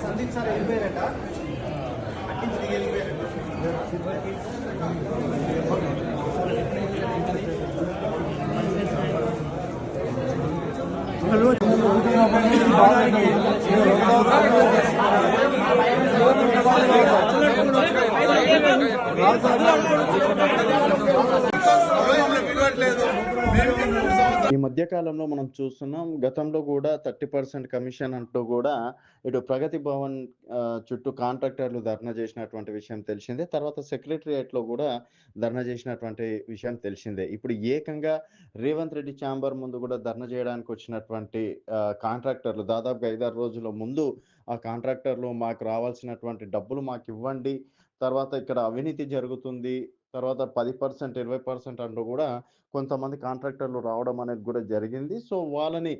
Sandeep sir వెళ్ళిపోయారట అట్టించి దిగి వెళ్ళిపోయారట. ఈ మధ్య కాలంలో మనం చూస్తున్నాం. గతంలో కూడా 30% కమిషన్ అంటూ కూడా ఇటు ప్రగతి భవన్ చుట్టూ కాంట్రాక్టర్లు ధర్నా చేసినటువంటి విషయం తెలిసిందే. తర్వాత సెక్రటేరియట్‌లో కూడా ధర్నా చేసినటువంటి విషయం తెలిసిందే. ఇప్పుడు ఏకంగా రేవంత్ రెడ్డి ఛాంబర్ ముందు కూడా ధర్నా చేయడానికి వచ్చినటువంటి కాంట్రాక్టర్లు దాదాపుగా 5, 6 రోజుల ముందు ఆ కాంట్రాక్టర్లు మాకు రావాల్సినటువంటి డబ్బులు మాకివ్వండి. తర్వాత ఇక్కడ అవినీతి జరుగుతుంది. తర్వాత 10%, 20% అంటూ కూడా కొంతమంది కాంట్రాక్టర్లు రావడం అనేది కూడా జరిగింది. సో, వాళ్ళని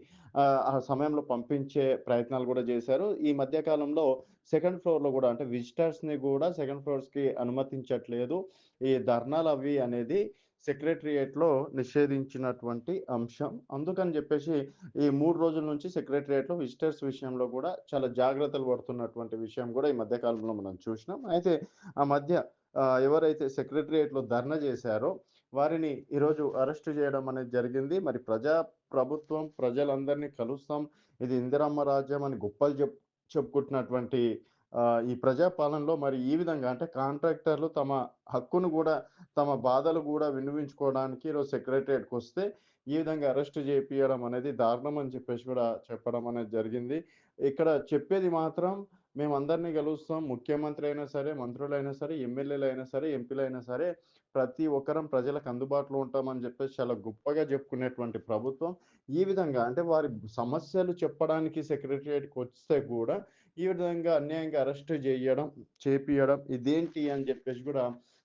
ఆ సమయంలో పంపించే ప్రయత్నాలు కూడా చేశారు. ఈ మధ్య కాలంలో సెకండ్ ఫ్లోర్‌లో కూడా అంటే విజిటర్స్‌ని కూడా సెకండ్ ఫ్లోర్స్‌కి అనుమతించట్లేదు. ఈ ధర్నాలవి అనేది సెక్రటేరియట్‌లో నిషేధించినటువంటి అంశం. అందుకని చెప్పేసి ఈ 3 రోజుల నుంచి సెక్రటేరియట్‌లో విజిటర్స్ విషయంలో కూడా చాలా జాగ్రత్తలు పడుతున్నటువంటి విషయం కూడా ఈ మధ్య కాలంలో మనం చూసినాం. అయితే ఆ మధ్య ఎవరైతే సెక్రటేరియట్‌లో ధర్నా చేశారో వారిని ఈరోజు అరెస్ట్ చేయడం అనేది జరిగింది. మరి ప్రభుత్వం ప్రజలందరినీ కలుస్తాం. ఇది ఇందిరమ్మ రాజ్యం అని గొప్పలు చెప్పుకుంటున్నటువంటి ఈ ప్రజా పాలనలో మరి ఈ విధంగా అంటే కాంట్రాక్టర్లు తమ హక్కును గూడా, తమ బాధలు గూడా విన్నవించుకోవడానికి ఈరోజు సెక్రటేరియట్‌కొస్తే ఈ విధంగా అరెస్ట్ చేపియడం అనేది దారుణం అని చెప్పేసి కూడా చెప్పడం అనేది జరిగింది. ఇక్కడ చెప్పేది మాత్రం మేమందరిని గెలుస్తాం. ముఖ్యమంత్రి అయినా సరే, మంత్రులైనా సరే, ఎమ్మెల్యేలైనా సరే, ఎంపీలైనా సరే ప్రతి ఒక్కరం ప్రజలకు అందుబాటులో ఉంటామని చెప్పేసి చాలా గొప్పగా చెప్పుకునేటువంటి ప్రభుత్వం. ఈ విధంగా అంటే వారి సమస్యలు చెప్పడానికి సెక్రటేరియట్‌కొస్తే కూడా ఈ విధంగా అన్యాయంగా అరెస్ట్ జేయడం, చేపియడం ఇదేంటి అని జెప్పేసి గూడా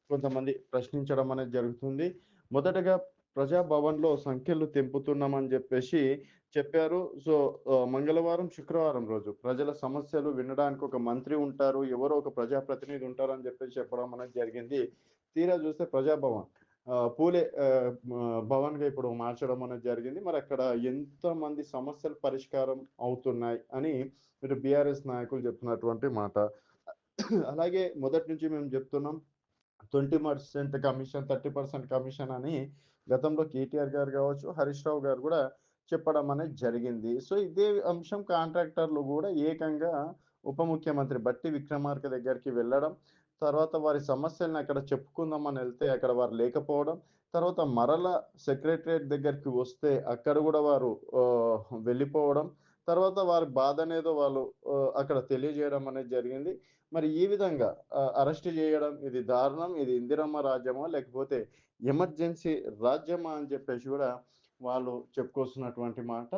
కొంతమంది ప్రశ్నించడం అనేది జరుగుతుంది. మొదటగా ప్రజాభవన్‌లో సంఖ్యలు తెంపుతున్నామని జెప్పేసి చెప్పారు. సో, మంగళవారం, శుక్రవారం రోజు ప్రజల సమస్యలు వినడానికి ఒక మంత్రి ఉంటారు. ఎవరో ఒక ప్రజాప్రతినిధి ఉంటారని జెప్పేసి చెప్పడం అనేది జరిగింది. తీరా జూస్తే ప్రజాభవన్ పూలే భవన్‌గా ఇప్పుడు మార్చడం అనేది జరిగింది. మరక్కడ ఎంతమంది సమస్యలు పరిష్కారం అవుతున్నాయి అని ఇటు బీఆర్ఎస్ నాయకులు చెప్తున్నటువంటి మాట. అలాగే మొదటి నుంచి మేము చెప్తున్నాం 20% కమిషన్, 30% కమిషన్ అని గతంలో కేటీఆర్ గారు గావచ్చు, హరీష్ రావు గారు గూడా చెప్పడం అనేది జరిగింది. సో, ఇదే అంశం కాంట్రాక్టర్లు గూడా ఏకంగా ఉప ముఖ్యమంత్రి బట్టి విక్రమార్క దగ్గరికి వెళ్ళడం, తర్వాత వారి సమస్యల్ని అక్కడ చెప్పుకుందామని ఎళ్తే అక్కడ వారు లేకపోవడం, తర్వాత మరలా సెక్రటేరియట్ దగ్గరికి వస్తే అక్కడ గూడా వారు వెళ్ళిపోవడం, తర్వాత వారి బాధనేదో వాళ్ళు అక్కడ తెలియజేయడం అనేది జరిగింది. మరి ఈ విధంగా అరెస్ట్ జేయడం ఇది దారుణం. ఇది ఇందిరమ్మ రాజ్యమా? లేకపోతే ఎమర్జెన్సీ రాజ్యమా? అని చెప్పేసి గూడా వాళ్ళు చెప్పుకొస్తున్నటువంటి మాట.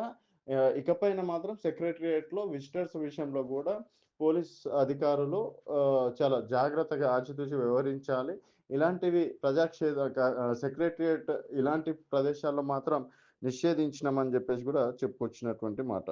ఇకపైన మాత్రం సెక్రటేరియట్‌లో విజిటర్స్ విషయంలో గూడా పోలీస్ అధికారులు చాలా జాగ్రత్తగా ఆచితూచి వ్యవహరించాలి. ఇలాంటివి సెక్రటేరియట్ ఇలాంటి ప్రదేశాల్లో మాత్రం నిషేధించినామని జెప్పేసి గూడా చెప్పుకొచ్చినటువంటి మాట.